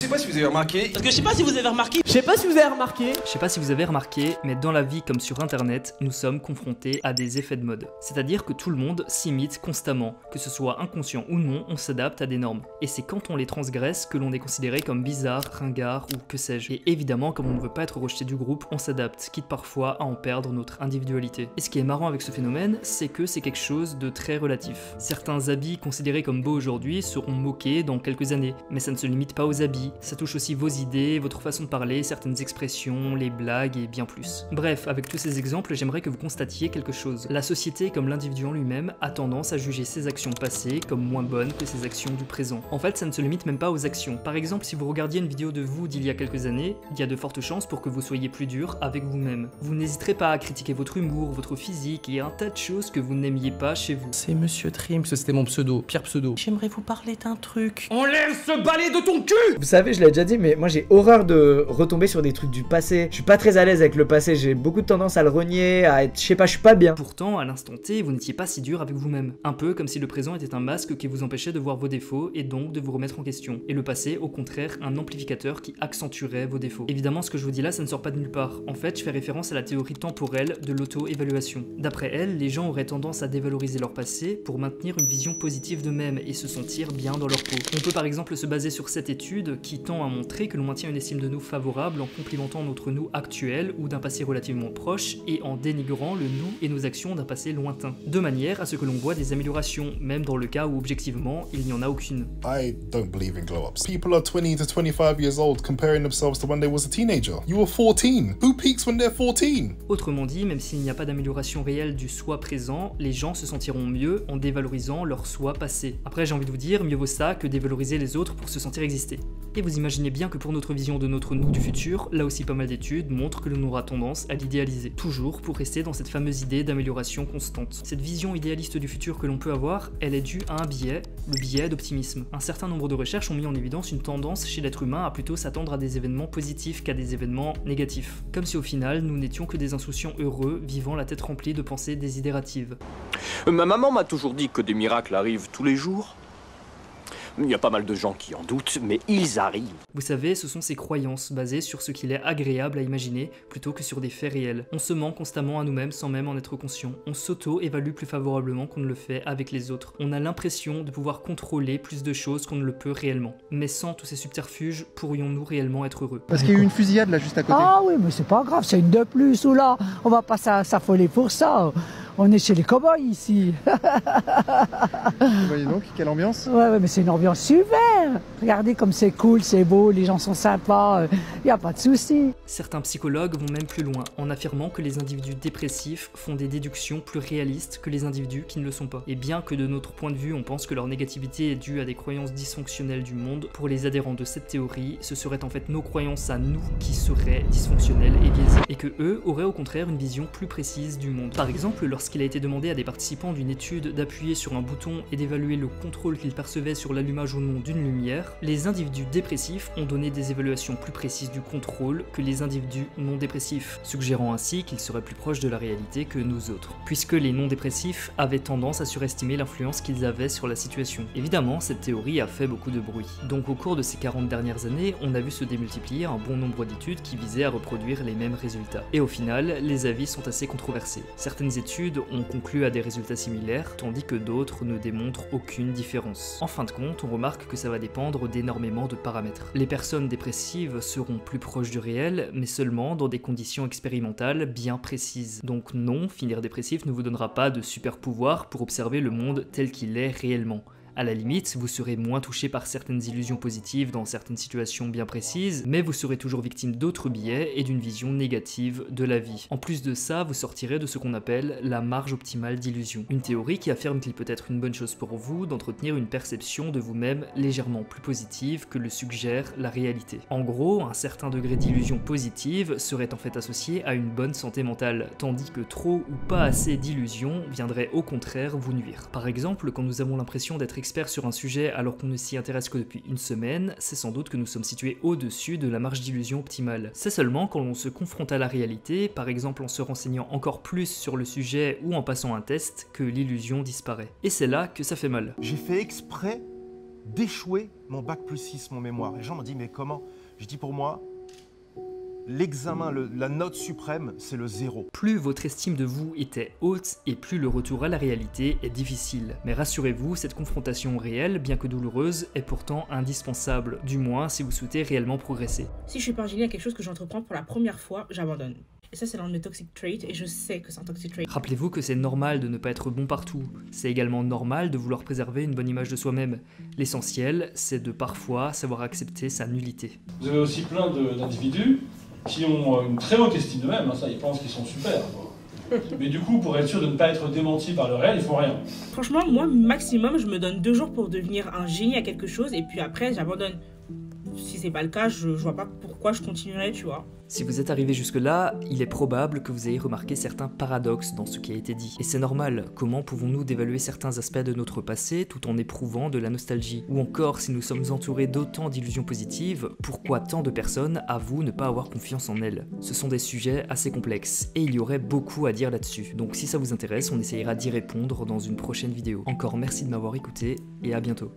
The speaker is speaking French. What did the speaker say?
Je sais pas si vous avez remarqué. Parce que je sais pas si vous avez remarqué. Je sais pas si vous avez remarqué. Je sais pas si vous avez remarqué, mais dans la vie comme sur internet, nous sommes confrontés à des effets de mode. C'est-à-dire que tout le monde s'imite constamment, que ce soit inconscient ou non, on s'adapte à des normes. Et c'est quand on les transgresse que l'on est considéré comme bizarre, ringard ou que sais-je. Et évidemment, comme on ne veut pas être rejeté du groupe, on s'adapte, quitte parfois à en perdre notre individualité. Et ce qui est marrant avec ce phénomène, c'est que c'est quelque chose de très relatif. Certains habits considérés comme beaux aujourd'hui seront moqués dans quelques années, mais ça ne se limite pas aux habits. Ça touche aussi vos idées, votre façon de parler, certaines expressions, les blagues et bien plus. Bref, avec tous ces exemples, j'aimerais que vous constatiez quelque chose. La société, comme l'individu en lui-même, a tendance à juger ses actions passées comme moins bonnes que ses actions du présent. En fait, ça ne se limite même pas aux actions. Par exemple, si vous regardiez une vidéo de vous d'il y a quelques années, il y a de fortes chances pour que vous soyez plus dur avec vous-même. Vous n'hésiterez pas à critiquer votre humour, votre physique et un tas de choses que vous n'aimiez pas chez vous. C'est Monsieur Trims, c'était mon pseudo, pire pseudo. J'aimerais vous parler d'un truc. Enlève ce balai de ton cul. Vous savez, je l'ai déjà dit, mais moi j'ai horreur de retomber sur des trucs du passé. Je suis pas très à l'aise avec le passé, j'ai beaucoup de tendance à le renier, à être, je sais pas, je suis pas bien. Pourtant, à l'instant T, vous n'étiez pas si dur avec vous-même. Un peu comme si le présent était un masque qui vous empêchait de voir vos défauts et donc de vous remettre en question. Et le passé, au contraire, un amplificateur qui accentuerait vos défauts. Évidemment, ce que je vous dis là, ça ne sort pas de nulle part. En fait, je fais référence à la théorie temporelle de l'auto-évaluation. D'après elle, les gens auraient tendance à dévaloriser leur passé pour maintenir une vision positive d'eux-mêmes et se sentir bien dans leur peau. On peut par exemple se baser sur cette étude qui tend à montrer que l'on maintient une estime de nous favorable en complimentant notre nous actuel ou d'un passé relativement proche et en dénigrant le nous et nos actions d'un passé lointain. De manière à ce que l'on voit des améliorations, même dans le cas où objectivement il n'y en a aucune. I don't believe in glow-ups. People are 20 to 25 years old comparing themselves to when they was a teenager. You were 14. Who peaks when they're 14? Autrement dit, même s'il n'y a pas d'amélioration réelle du soi présent, les gens se sentiront mieux en dévalorisant leur soi passé. Après, j'ai envie de vous dire, mieux vaut ça que dévaloriser les autres pour se sentir exister. Et vous imaginez bien que pour notre vision de notre nous du futur, là aussi pas mal d'études montrent que l'on aura tendance à l'idéaliser, toujours pour rester dans cette fameuse idée d'amélioration constante. Cette vision idéaliste du futur que l'on peut avoir, elle est due à un biais, le biais d'optimisme. Un certain nombre de recherches ont mis en évidence une tendance chez l'être humain à plutôt s'attendre à des événements positifs qu'à des événements négatifs. Comme si au final, nous n'étions que des insouciants heureux, vivant la tête remplie de pensées désidératives. Ma maman m'a toujours dit que des miracles arrivent tous les jours. Il y a pas mal de gens qui en doutent, mais ils arrivent. Vous savez, ce sont ces croyances basées sur ce qu'il est agréable à imaginer plutôt que sur des faits réels. On se ment constamment à nous-mêmes sans même en être conscient. On s'auto-évalue plus favorablement qu'on ne le fait avec les autres. On a l'impression de pouvoir contrôler plus de choses qu'on ne le peut réellement. Mais sans tous ces subterfuges, pourrions-nous réellement être heureux? Parce qu'il y a eu une fusillade là juste à côté. Ah oui, mais c'est pas grave, c'est une de plus ou là. On va pas s'affoler pour ça. On est chez les cow-boys ici. Vous voyez donc, quelle ambiance. Ouais, mais c'est une ambiance super. Regardez comme c'est cool, c'est beau, les gens sont sympas, y a pas de souci. Certains psychologues vont même plus loin, en affirmant que les individus dépressifs font des déductions plus réalistes que les individus qui ne le sont pas. Et bien que de notre point de vue, on pense que leur négativité est due à des croyances dysfonctionnelles du monde, pour les adhérents de cette théorie, ce seraient en fait nos croyances à nous qui seraient dysfonctionnelles et biaisées, et que eux auraient au contraire une vision plus précise du monde. Par exemple, lorsqu'il a été demandé à des participants d'une étude d'appuyer sur un bouton et d'évaluer le contrôle qu'ils percevaient sur l'allumage ou non d'une lumière, les individus dépressifs ont donné des évaluations plus précises du contrôle que les individus non dépressifs, suggérant ainsi qu'ils seraient plus proches de la réalité que nous autres, puisque les non dépressifs avaient tendance à surestimer l'influence qu'ils avaient sur la situation. Évidemment, cette théorie a fait beaucoup de bruit. Donc au cours de ces 40 dernières années, on a vu se démultiplier un bon nombre d'études qui visaient à reproduire les mêmes résultats. Et au final, les avis sont assez controversés. Certaines études ont conclu à des résultats similaires, tandis que d'autres ne démontrent aucune différence. En fin de compte, on remarque que ça va dépendre d'énormément de paramètres. Les personnes dépressives seront plus proches du réel, mais seulement dans des conditions expérimentales bien précises. Donc non, finir dépressif ne vous donnera pas de super pouvoir pour observer le monde tel qu'il est réellement. À la limite, vous serez moins touché par certaines illusions positives dans certaines situations bien précises, mais vous serez toujours victime d'autres biais et d'une vision négative de la vie. En plus de ça, vous sortirez de ce qu'on appelle la marge optimale d'illusion. Une théorie qui affirme qu'il peut être une bonne chose pour vous d'entretenir une perception de vous-même légèrement plus positive que le suggère la réalité. En gros, un certain degré d'illusion positive serait en fait associé à une bonne santé mentale, tandis que trop ou pas assez d'illusions viendrait au contraire vous nuire. Par exemple, quand nous avons l'impression d'être expert sur un sujet alors qu'on ne s'y intéresse que depuis une semaine, c'est sans doute que nous sommes situés au-dessus de la marge d'illusion optimale. C'est seulement quand l'on se confronte à la réalité, par exemple en se renseignant encore plus sur le sujet ou en passant un test, que l'illusion disparaît. Et c'est là que ça fait mal. J'ai fait exprès d'échouer mon bac+6, mon mémoire. Les gens m'ont dit, mais comment? Je dis, pour moi, l'examen, la note suprême, c'est le 0. Plus votre estime de vous était haute et plus le retour à la réalité est difficile. Mais rassurez-vous, cette confrontation réelle, bien que douloureuse, est pourtant indispensable, du moins si vous souhaitez réellement progresser. Si je suis pas génie à quelque chose que j'entreprends pour la première fois, j'abandonne. Et ça, c'est l'un de mes toxic traits et je sais que c'est un toxic trait. Rappelez-vous que c'est normal de ne pas être bon partout. C'est également normal de vouloir préserver une bonne image de soi-même. L'essentiel, c'est de parfois savoir accepter sa nullité. Vous avez aussi plein d'individus qui ont une très haute estime d'eux-mêmes, ça, ils pensent qu'ils sont super. Mais du coup, pour être sûr de ne pas être démenti par le réel, ils font rien. Franchement, moi, maximum, je me donne 2 jours pour devenir un génie à quelque chose et puis après, j'abandonne. Si c'est pas le cas, je vois pas pourquoi je continuerai, tu vois. Si vous êtes arrivé jusque-là, il est probable que vous ayez remarqué certains paradoxes dans ce qui a été dit. Et c'est normal, comment pouvons-nous dévaluer certains aspects de notre passé tout en éprouvant de la nostalgie? Ou encore, si nous sommes entourés d'autant d'illusions positives, pourquoi tant de personnes avouent ne pas avoir confiance en elles? Ce sont des sujets assez complexes, et il y aurait beaucoup à dire là-dessus. Donc si ça vous intéresse, on essayera d'y répondre dans une prochaine vidéo. Encore merci de m'avoir écouté, et à bientôt.